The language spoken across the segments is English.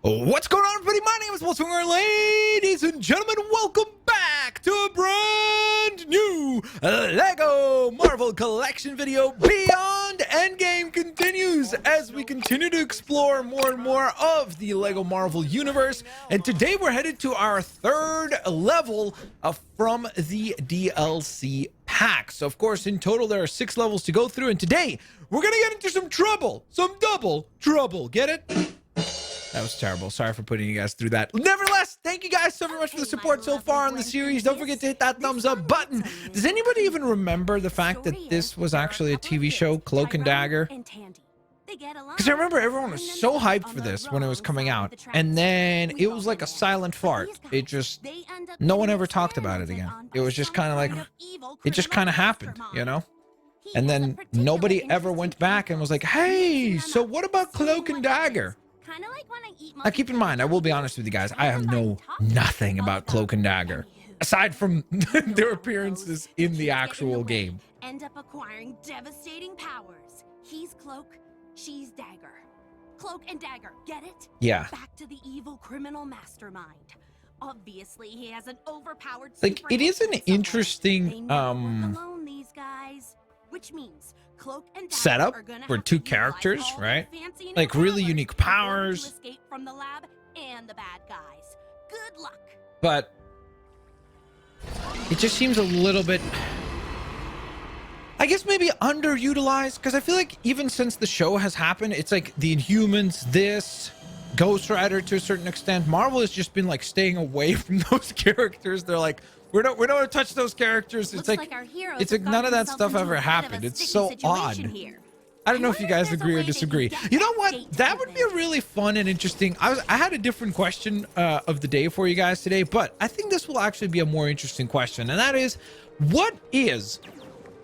What's going on, everybody? My name is Blitzwinger. Ladies and gentlemen, welcome back to a brand new Lego Marvel Collection video. Beyond Endgame continues as we continue to explore more and more of the Lego Marvel universe. And today we're headed to our third level from the DLC pack. So, of course, in total, there are 6 levels to go through. And today, we're going to get into some trouble. Some double trouble. Get it? That was terrible. Sorry for putting you guys through that. Nevertheless, thank you guys so very much for the support so far on the series. Don't forget to hit that thumbs up button. Does anybody even remember the fact that this was actually a TV show, Cloak and Dagger? Because I remember everyone was so hyped for this when it was coming out. And then it was like a silent fart. It just, no one ever talked about it again. It was just kind of like, it just kind of happened, you know? And then nobody ever went back and was like, hey, so what about Cloak and Dagger? Now, keep in mind, I will be honest with you guys, I have nothing about Cloak and Dagger, aside from their appearances in the actual game. End up acquiring devastating powers. He's Cloak, she's Dagger. Cloak and Dagger, get it? Yeah. Back to the evil criminal mastermind. Obviously, he has an overpowered like, it is an interesting, they never work alone, these guys. Which means Cloak and Dagger setup are gonna for have 2 to characters, utilize all right? their fancy new Like, really powers unique in order powers. to escape from the lab and the bad guys. Good luck. But it just seems a little bit, I guess, maybe underutilized, because I feel like even since the show has happened, it's like the Inhumans, this, Ghost Rider to a certain extent. Marvel has just been like staying away from those characters. They're like, we don't want to touch those characters. It's like it's like none of that stuff ever happened. It's so odd. I don't know if you guys agree or disagree. You know what? That would be a really fun and interesting. I had a different question of the day for you guys today, but I think this will actually be a more interesting question, and that is, what is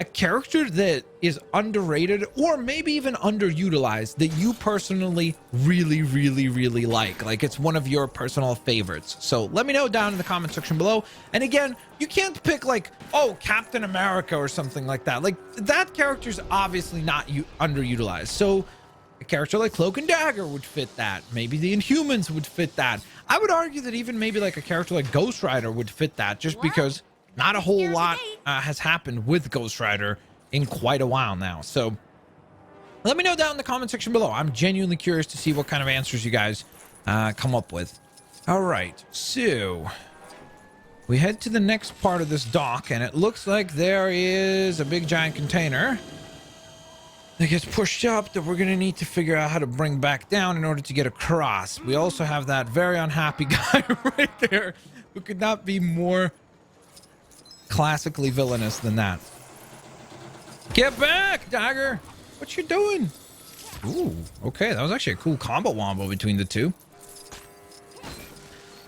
a character that is underrated or maybe even underutilized that you personally really like? Like, it's one of your personal favorites. So let me know down in the comment section below. And again, you can't pick like, oh, Captain America or something like that. Like, that character's obviously not underutilized. So a character like Cloak and Dagger would fit that. Maybe the Inhumans would fit that. I would argue that even maybe like a character like Ghost Rider would fit that, just because not a whole lot has happened with Ghost Rider in quite a while now. So let me know down in the comment section below. I'm genuinely curious to see what kind of answers you guys come up with. All right, so we head to the next part of this dock, and it looks like there is a big giant container that gets pushed up that we're going to need to figure out how to bring back down in order to get across. We also have that very unhappy guy right there who could not be more classically villainous than that. Get back, Dagger! What you doing? Ooh, okay, that was actually a cool combo wombo between the two.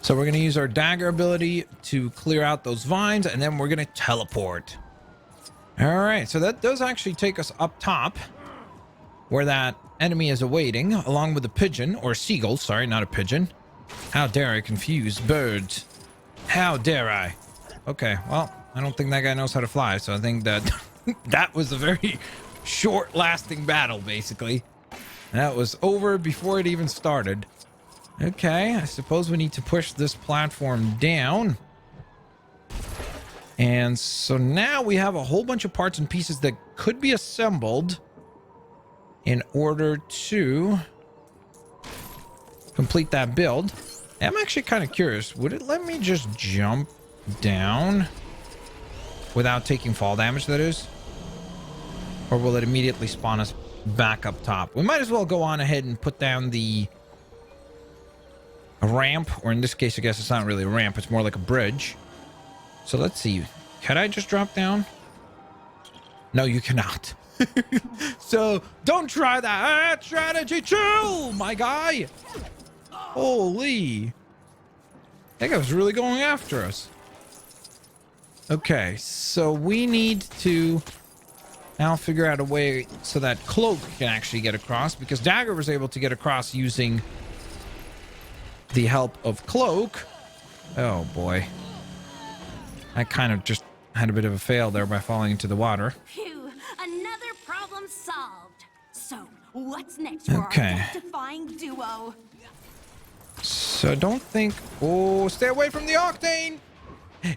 So we're gonna use our Dagger ability to clear out those vines, and then we're gonna teleport. All right, so that does actually take us up top where that enemy is awaiting, along with a pigeon, or seagull, sorry, not a pigeon. How dare I confuse birds? How dare I? Okay, well, I don't think that guy knows how to fly, so I think that that was a very short-lasting battle, basically. That was over before it even started. Okay, I suppose we need to push this platform down. And so now we have a whole bunch of parts and pieces that could be assembled in order to complete that build. I'm actually kind of curious. Would it let me just jump down without taking fall damage, that is? Or will it immediately spawn us back up top? We might as well go on ahead and put down the ramp, or in this case, I guess it's not really a ramp, it's more like a bridge. So let's see. Can I just drop down? No, you cannot. So don't try that strategy. Chill, my guy. Holy. That guy was really going after us. Okay, so we need to now figure out a way so that Cloak can actually get across, because Dagger was able to get across using the help of Cloak. Oh boy. I kind of just had a bit of a fail there by falling into the water. Phew, another problem solved. So, what's next for our Okay. death-defying duo? So I don't think... Oh, stay away from the Octane!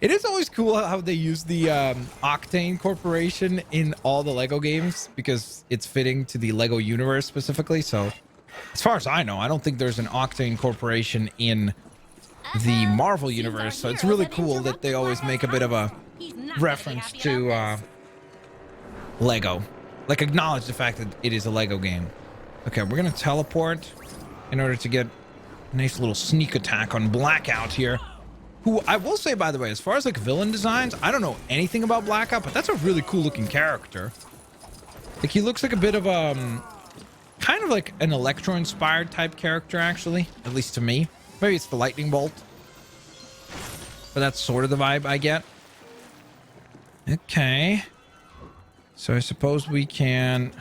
It is always cool how they use the Octane Corporation in all the Lego games because it's fitting to the Lego universe specifically. So as far as I know, I don't think there's an Octane Corporation in the Marvel universe. So it's really cool that they always make a bit of a reference to Lego. Like acknowledge the fact that it is a Lego game. Okay, we're going to teleport in order to get a nice little sneak attack on Blackout here. Who I will say, by the way, as far as like villain designs, I don't know anything about Blackout, but that's a really cool looking character. Like he looks like a bit of kind of like an Electro inspired type character, actually, at least to me. Maybe it's the lightning bolt, but that's sort of the vibe I get. Okay, so I suppose we can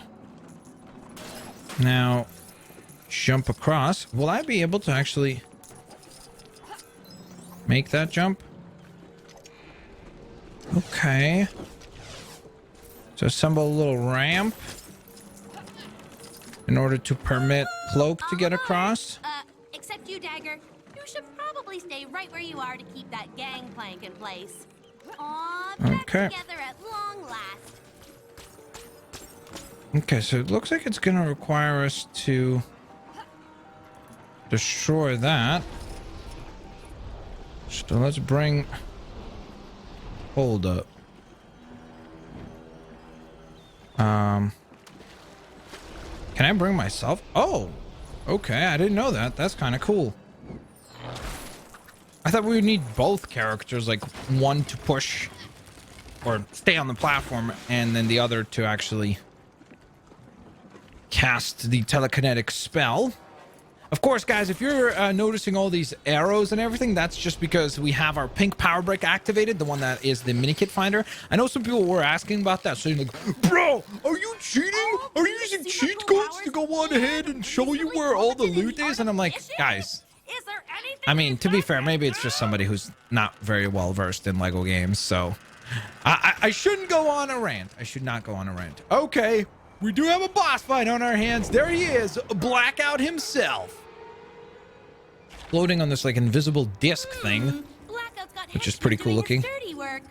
now jump across. Will I be able to actually make that jump? Okay. So assemble a little ramp in order to permit Cloak to get across. Except you, Dagger. You should probably stay right where you are to keep that gangplank in place. Aw, back Okay. together at long last. Okay, so it looks like it's gonna require us to destroy that. So let's bring... Hold up. Can I bring myself? Oh, okay. I didn't know that. That's kind of cool. I thought we would need both characters, like one to push or stay on the platform and then the other to actually cast the telekinetic spell. Of course, guys, if you're noticing all these arrows and everything, that's just because we have our pink power brick activated, the one that is the mini kit finder. I know some people were asking about that, so you're like, bro, are you cheating? Are you using cheat codes to go on ahead and show you where all the loot is? And I'm like, guys, I mean, to be fair, maybe it's just somebody who's not very well versed in Lego games, so I shouldn't go on a rant. I should not go on a rant. Okay, we do have a boss fight on our hands. There he is, Blackout himself. Floating on this like invisible disc thing, which is pretty cool looking.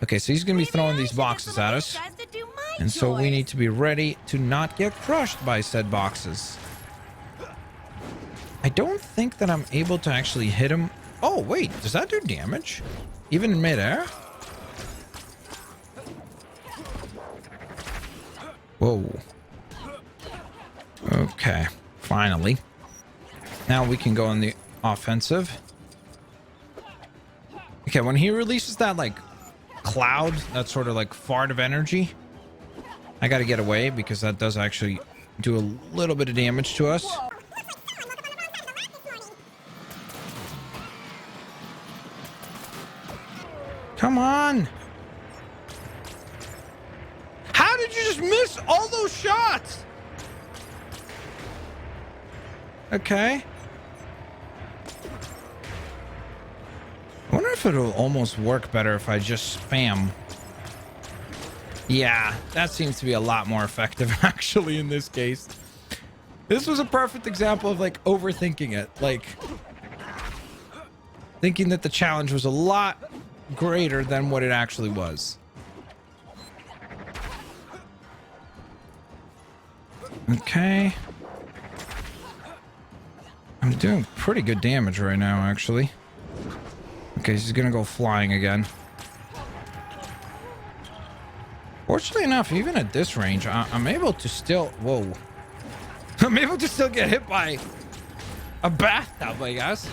Okay, so he's gonna be throwing these boxes at us, and so we need to be ready to not get crushed by said boxes. I don't think that I'm able to actually hit him. Oh wait, does that do damage even in midair? Whoa. Okay, finally. Now we can go on the offensive. Okay, when he releases that like cloud, that sort of like fart of energy, I gotta get away because that does actually do a little bit of damage to us. Come on. How did you just miss all those shots? Okay. I wonder if it'll almost work better if I just spam. Yeah, that seems to be a lot more effective actually in this case. This was a perfect example of like overthinking it. Like thinking that the challenge was a lot greater than what it actually was. Okay. I'm doing pretty good damage right now, actually. Okay, he's gonna go flying again. Fortunately enough, even at this range, I'm able to still... Whoa. I'm able to still get hit by a bathtub, I guess.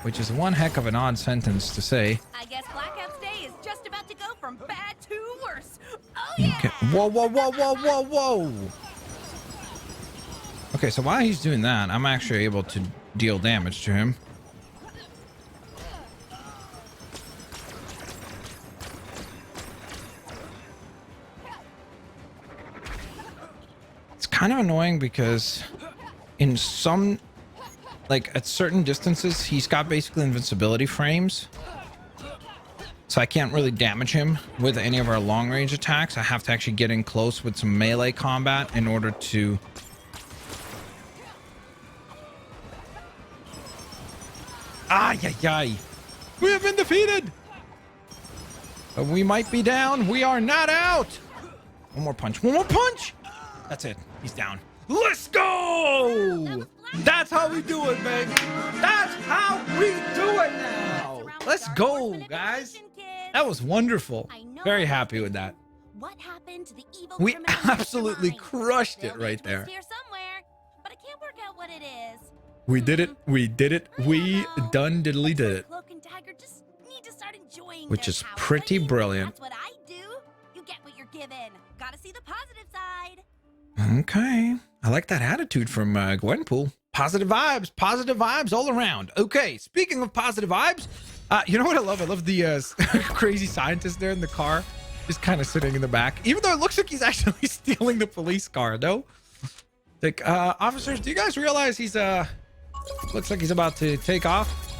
Which is one heck of an odd sentence to say. I guess Blackout's day is just about to go from bad to worse. Oh yeah! Okay. Whoa, whoa, whoa, whoa, whoa, whoa! Okay, so while he's doing that, I'm actually able to deal damage to him. It's kind of annoying because in some, like at certain distances, he's got basically invincibility frames. So I can't really damage him with any of our long range attacks. I have to actually get in close with some melee combat in order to Ay, ay, ay. We have been defeated. We might be down. We are not out. One more punch. One more punch. That's it. He's down. Let's go. That's how we do it, baby. That's how we do it now. Let's go, guys. That was wonderful. Very happy with that. What happened to the evil We criminal Mr. absolutely Mime? crushed it There'll be a right twist there. Here somewhere, but I can't work out what it is. We did it. We did it. We done diddly did it. Cloak and Dagger just need to start enjoying Which their is powers. pretty I mean, brilliant. That's what I do. You get what you're given. Gotta see the positive side. Okay. I like that attitude from Gwenpool. Positive vibes all around. Okay, speaking of positive vibes, you know what I love? I love the crazy scientist there in the car, just kind of sitting in the back, even though it looks like he's actually stealing the police car, no? Like, officers, do you guys realize he's, looks like he's about to take off?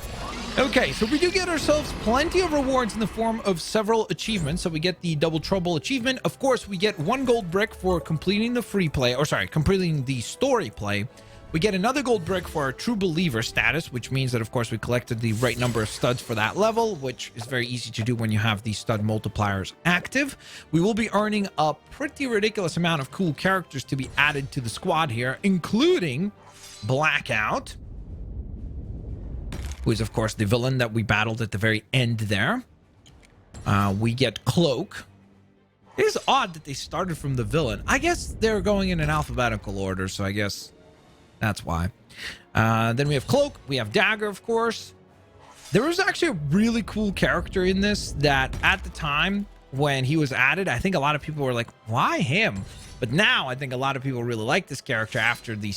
Okay, so we do get ourselves plenty of rewards in the form of several achievements. So we get the Double Trouble achievement. Of course, we get 1 gold brick for completing the free play, or sorry, completing the story play. We get another gold brick for our True Believer status, which means that, of course, we collected the right number of studs for that level, which is very easy to do when you have the stud multipliers active. We will be earning a pretty ridiculous amount of cool characters to be added to the squad here, including Blackout, who is, of course, the villain that we battled at the very end there. We get Cloak. It is odd that they started from the villain. I guess they're going in an alphabetical order, so I guess that's why. Then we have Cloak. We have Dagger, of course. There was actually a really cool character in this that at the time when he was added, I think a lot of people were like, why him? But now I think a lot of people really like this character after the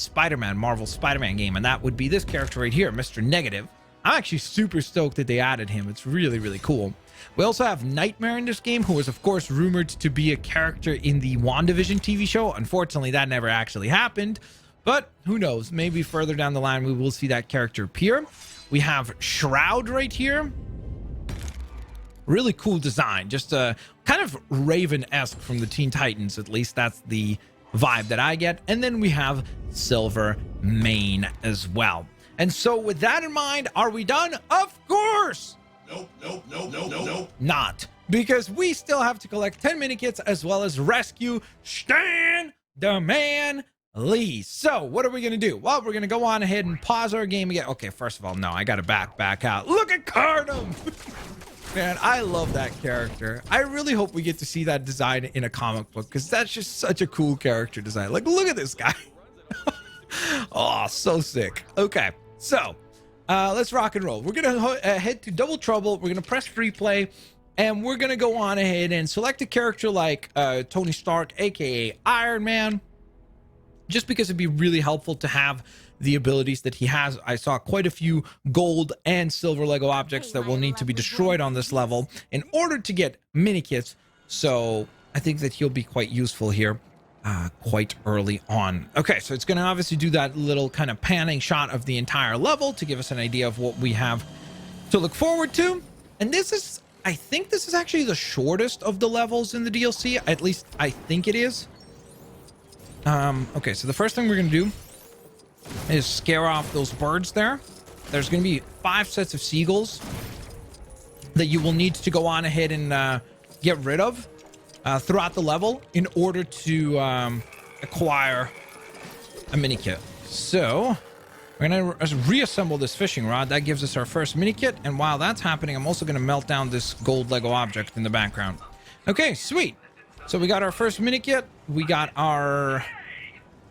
Marvel Spider-Man game, and that would be this character right here, Mr. Negative. I'm actually super stoked that they added him. It's really, really cool. We also have Nightmare in this game, who was, of course, rumored to be a character in the WandaVision TV show. Unfortunately, that never actually happened. But who knows? Maybe further down the line, we will see that character appear. We have Shroud right here. Really cool design. Just kind of Raven-esque from the Teen Titans. At least that's the vibe that I get. And then we have Silver Mane as well. And so with that in mind, are we done? Of course! Nope. Not. Because we still have to collect 10 minikits as well as rescue Stan the Man Lee. So what are we going to do? Well, we're going to go on ahead and pause our game again. Okay, first of all, no, I got to back out. Look at Cardum! Man, I love that character. I really hope we get to see that design in a comic book because that's just such a cool character design. Like, look at this guy. Oh, so sick. Okay. So, let's rock and roll. We're going to head to Double Trouble. We're going to press free play, and we're going to go on ahead and select a character like Tony Stark, aka Iron Man, just because it'd be really helpful to have the abilities that he has. I saw quite a few gold and silver Lego objects that will need to be destroyed on this level in order to get mini kits. So I think that he'll be quite useful here. Quite early on. Okay, so it's going to obviously do that little kind of panning shot of the entire level to give us an idea of what we have to look forward to. And this is, I think this is actually the shortest of the levels in the DLC. At least I think it is. Okay, so the first thing we're going to do is scare off those birds there. There's going to be 5 sets of seagulls that you will need to go on ahead and get rid of throughout the level in order to acquire a mini kit. So we're gonna reassemble this fishing rod. That gives us our first mini kit, and while that's happening, I'm also gonna melt down this gold Lego object in the background. Okay, sweet. So we got our first mini kit, we got our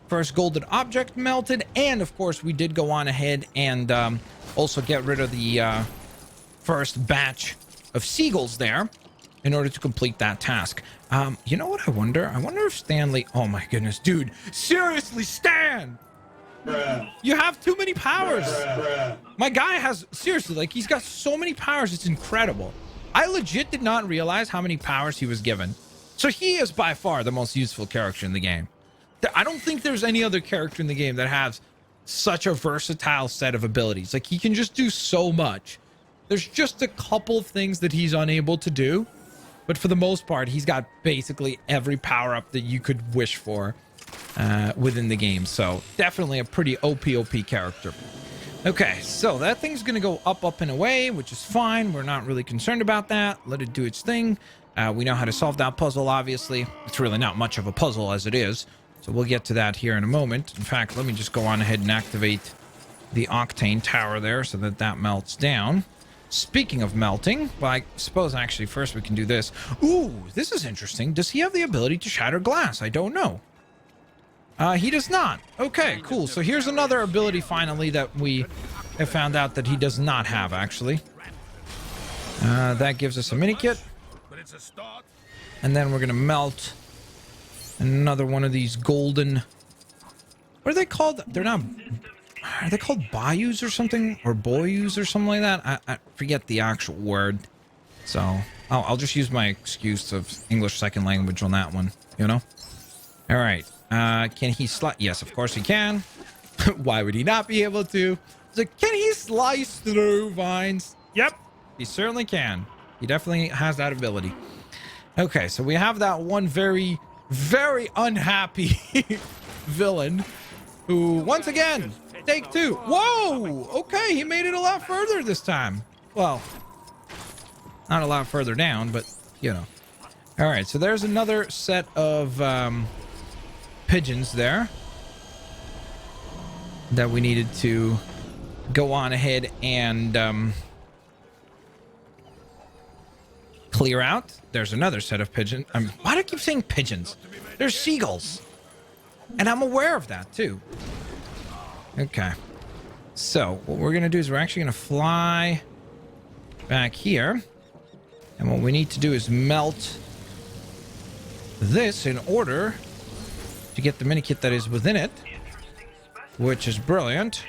first golden object melted, and of course we did go on ahead and also get rid of the first batch of seagulls there in order to complete that task. You know what I wonder? I wonder if Stanley... Oh my goodness, dude. Seriously, Stan! Bruh. You have too many powers. Bruh. My guy has... Seriously, like, he's got so many powers. It's incredible. I legit did not realize how many powers he was given. So he is by far the most useful character in the game. I don't think there's any other character in the game that has such a versatile set of abilities. Like, he can just do so much. There's just a couple things that he's unable to do. But for the most part, he's got basically every power-up that you could wish for within the game. So definitely a pretty OP character. Okay, so that thing's gonna go up, up, and away, which is fine. We're not really concerned about that. Let it do its thing. We know how to solve that puzzle, obviously. It's really not much of a puzzle as it is. So we'll get to that here in a moment. In fact, let me just go on ahead and activate the Octane Tower there so that that melts down. Speaking of melting, well, I suppose actually first we can do this. Ooh, this is interesting. Does he have the ability to shatter glass? I don't know. He does not. Okay, cool. So here's another ability finally that we have found out that he does not have, actually. That gives us a mini kit. And then we're going to melt another one of these golden... What are they called? They're not... Are they called bayous or something? Or boyus or something like that? I forget the actual word. So I'll just use my excuse of English second language on that one, you know? All right. Can he slice? Yes, of course he can. Why would he not be able to? So can he slice through vines? Yep, he certainly can. He definitely has that ability. Okay, so we have that one very, very unhappy villain who, once again, take two. Whoa! Okay, he made it a lot further this time. Well, not a lot further down, but, you know. All right, so there's another set of pigeons there that we needed to go on ahead and clear out. There's another set of pigeons. Why do I keep saying pigeons? They're seagulls. And I'm aware of that, too. Okay. So, what we're going to do is we're actually going to fly back here. And what we need to do is melt this in order to get the mini kit that is within it, which is brilliant.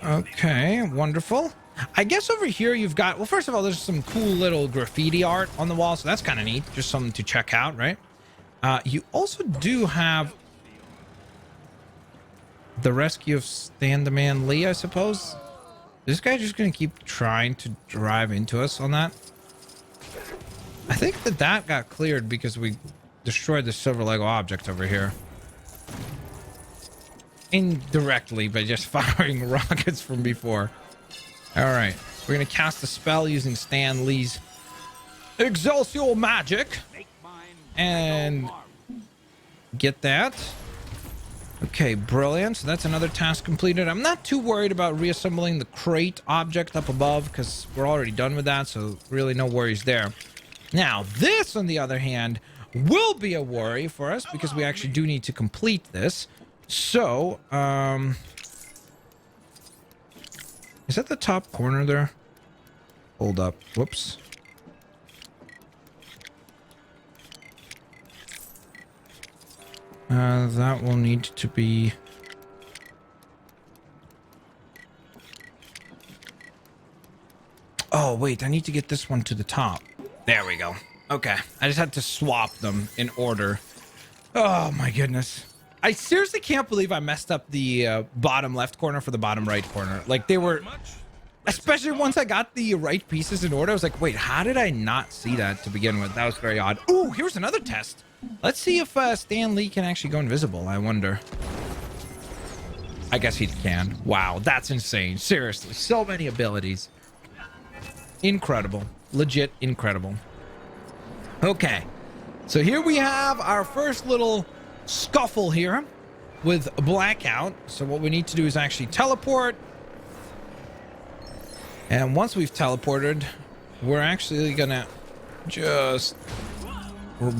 Okay, wonderful. I guess over here you've got, well, first of all, there's some cool little graffiti art on the wall, so that's kind of neat. Just something to check out, right? You also do have the rescue of Stan the Man Lee, I suppose. This guy just gonna keep trying to drive into us on that. I think that got cleared because we destroyed the silver Lego object over here. Indirectly, by just firing rockets from before. All right, we're gonna cast a spell using Stan Lee's Excelsior magic and get that. Okay, brilliant. So that's another task completed. I'm not too worried about reassembling the crate object up above because we're already done with that, so really no worries there. Now, this, on the other hand, will be a worry for us because we actually do need to complete this. So, is that the top corner there? Hold up. Whoops. That will need to be... Oh, wait, I need to get this one to the top. There we go. Okay, I just had to swap them in order. Oh, my goodness. I seriously can't believe I messed up the bottom left corner for the bottom right corner. Like, they were... Especially once I got the right pieces in order, I was like, wait, how did I not see that to begin with? That was very odd. Ooh, here's another test. Let's see if Stan Lee can actually go invisible, I wonder. I guess he can. Wow, that's insane. Seriously, so many abilities. Incredible. Legit incredible. Okay, so here we have our first little scuffle here with Blackout. So what we need to do is actually teleport. And once we've teleported, we're actually gonna just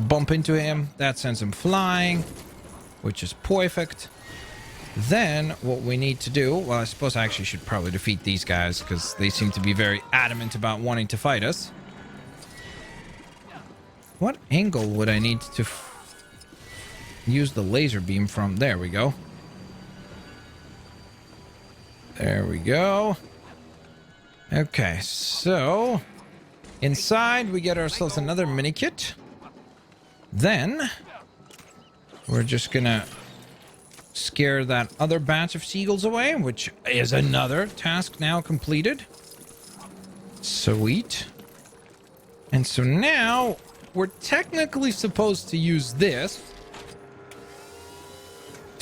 bump into him. That sends him flying, which is perfect. Then what we need to do, well, I suppose I actually should probably defeat these guys because they seem to be very adamant about wanting to fight us. What angle would I need to use the laser beam from? There we go. There we go. Okay, so inside we get ourselves another mini kit. Then we're just gonna scare that other batch of seagulls away, which is another task now completed. Sweet. And so now we're technically supposed to use this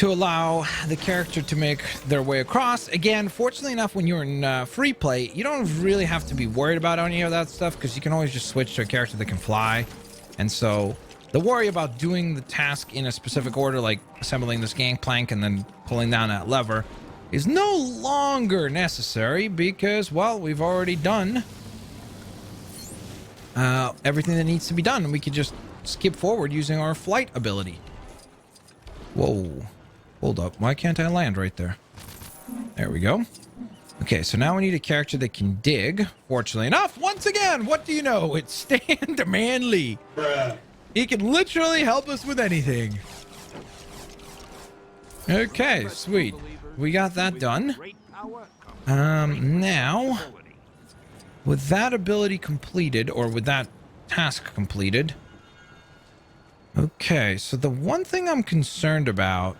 to allow the character to make their way across. Again, fortunately enough, when you're in free play, you don't really have to be worried about any of that stuff because you can always just switch to a character that can fly. And so the worry about doing the task in a specific order, like assembling this gangplank and then pulling down that lever, is no longer necessary because, well, we've already done everything that needs to be done. And we can just skip forward using our flight ability. Whoa. Hold up. Why can't I land right there? There we go. Okay, so now we need a character that can dig. Fortunately enough, once again, what do you know? It's Stand Manly. Bruh. He can literally help us with anything. Okay, sweet. We got that done. Now, with that ability completed, or with that task completed. Okay, so the one thing I'm concerned about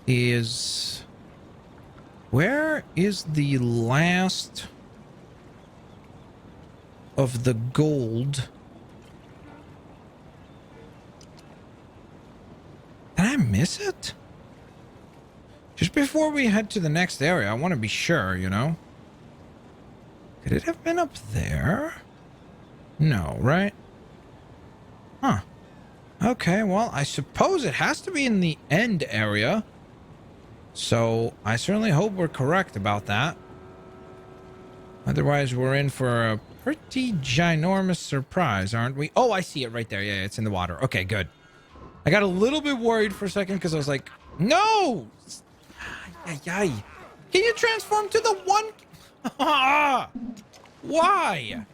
is where is the last of the gold? Did I miss it? Just before we head to the next area, I want to be sure, you know? Could it have been up there? No, right? Huh. Okay, well, I suppose it has to be in the end area. So I certainly hope we're correct about that. Otherwise, we're in for a pretty ginormous surprise, aren't we? Oh, I see it right there. Yeah, it's in the water. Okay, good. I got a little bit worried for a second because I was like, no! Can you transform to the one? Why?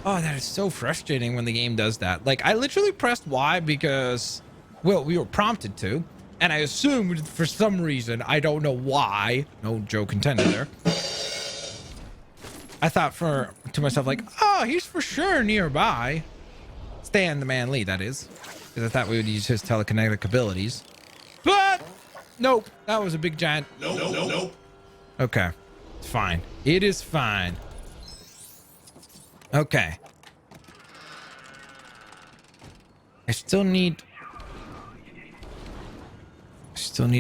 Oh, that is so frustrating when the game does that. Like, I literally pressed Y because, well, we were prompted to. And I assumed for some reason, I don't know why, no joke intended there. I thought to myself like, oh, he's for sure nearby. Stan the Manly, that is. Because I thought we would use his telekinetic abilities. But, nope, that was a big giant. Nope. Okay, it's fine. It is fine. Okay. I still need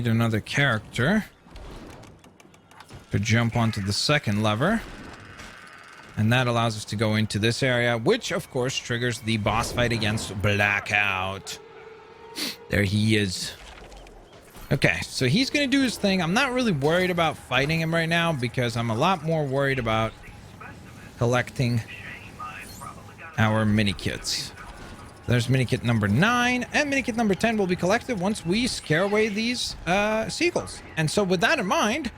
another character to jump onto the second lever. And that allows us to go into this area, which of course triggers the boss fight against Blackout. There he is. Okay, so he's going to do his thing. I'm not really worried about fighting him right now because I'm a lot more worried about collecting our mini kits. There's mini kit number 9 and mini kit number 10 will be collected once we scare away these seagulls. And so with that in mind,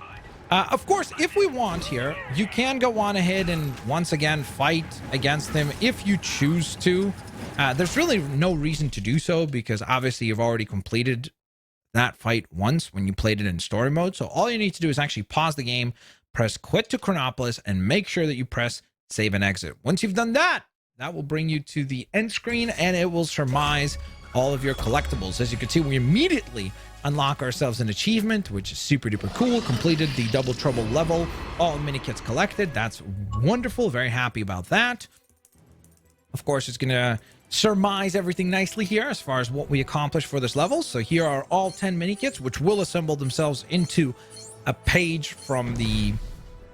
of course, if we want here, you can go on ahead and once again fight against them if you choose to. There's really no reason to do so because obviously you've already completed that fight once when you played it in story mode. So all you need to do is actually pause the game, press quit to Chronopolis, and make sure that you press save and exit. Once you've done that, that will bring you to the end screen and it will surmise all of your collectibles. As you can see, we immediately unlock ourselves an achievement, which is super duper cool. Completed the Double Trouble level, all mini kits collected. That's wonderful. Very happy about that. Of course, it's going to surmise everything nicely here as far as what we accomplished for this level. So here are all 10 mini kits, which will assemble themselves into a page from the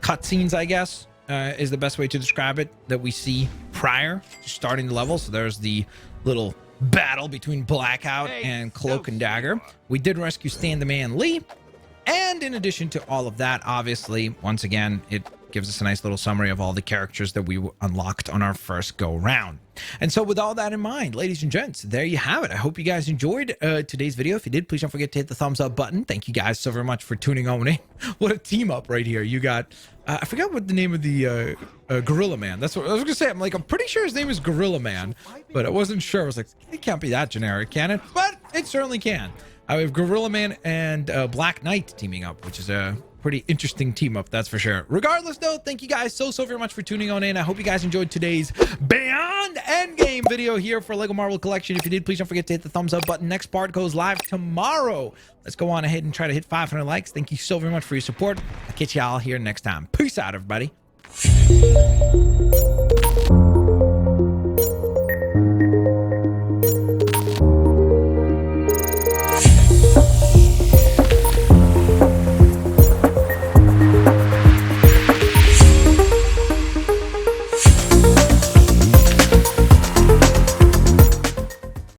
cutscenes, I guess. Is the best way to describe it, that we see prior to starting the level. So there's the little battle between Blackout and Cloak and Dagger. We did rescue Stan the Man Lee. And in addition to all of that, obviously, once again, it gives us a nice little summary of all the characters that we unlocked on our first go round. And so with all that in mind, ladies and gents, there you have it. I hope you guys enjoyed today's video. If you did, please don't forget to hit the thumbs up button. Thank you guys so very much for tuning on in. What a team up right here. You got, I forgot what the name of the Gorilla Man. That's what I was going to say. I'm pretty sure his name is Gorilla Man, but I wasn't sure. I was like, it can't be that generic, can it? But it certainly can. We have Gorilla Man and Black Knight teaming up, which is a pretty interesting team up, that's for sure. Regardless, though, thank you guys so very much for tuning on in. I hope you guys enjoyed today's Beyond Endgame video here for Lego Marvel Collection. If you did, please don't forget to hit the thumbs up button. Next part goes live tomorrow. Let's go on ahead and try to hit 500 likes. Thank you so very much for your support. I'll catch y'all here next time. Peace out, everybody.